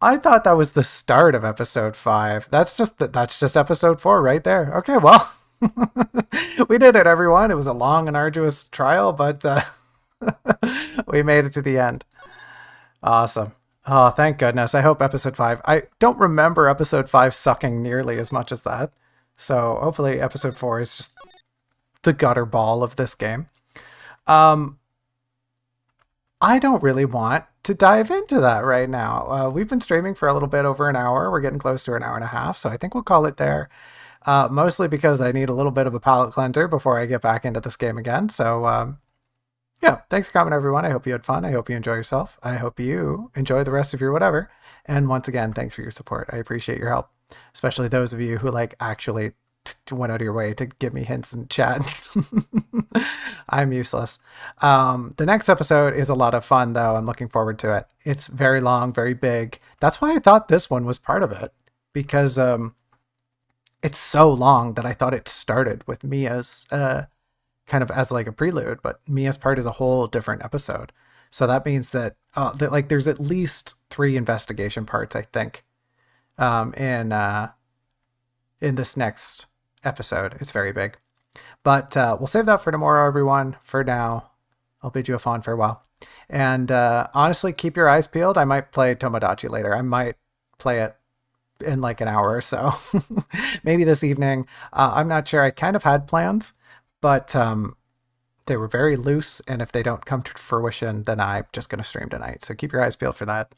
S1: I thought that was the start of episode 5. That's just episode 4 right there. Okay, well, we did it, everyone. It was a long and arduous trial, but we made it to the end. Awesome. Oh, thank goodness. I hope episode 5. I don't remember episode 5 sucking nearly as much as that. So hopefully episode 4 is just the gutter ball of this game. I don't really want to dive into that right now. We've been streaming for a little bit over an hour. We're getting close to an hour and a half, so I think we'll call it there. Mostly because I need a little bit of a palate cleanser before I get back into this game again. So, yeah, thanks for coming, everyone. I hope you had fun. I hope you enjoy yourself. I hope you enjoy the rest of your whatever. And once again, thanks for your support. I appreciate your help, especially those of you who like actually went out of your way to give me hints in chat. I'm useless. The next episode is a lot of fun, though. I'm looking forward to it. It's very long, very big. That's why I thought this one was part of it, because it's so long that I thought it started with Mia's kind of as like a prelude, but Mia's part is a whole different episode. So that means that like there's at least 3 investigation parts, I think, in this next episode. It's very big. But we'll save that for tomorrow, everyone. For now, I'll bid you a fond farewell. And honestly, keep your eyes peeled. I might play Tomodachi later. I might play it in like an hour or so. Maybe this evening. I'm not sure. I kind of had plans, but they were very loose. And if they don't come to fruition, then I'm just going to stream tonight. So keep your eyes peeled for that.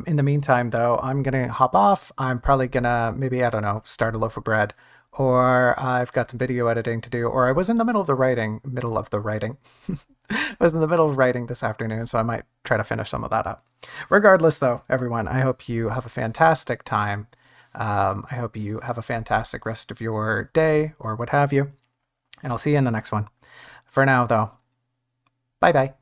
S1: In the meantime, though, I'm going to hop off. I'm probably going to maybe, I don't know, start a loaf of bread. Or I've got some video editing to do, or I was in the middle of the writing. I was in the middle of writing this afternoon, so I might try to finish some of that up. Regardless, though, everyone, I hope you have a fantastic time. I hope you have a fantastic rest of your day, or what have you. And I'll see you in the next one. For now, though, bye-bye.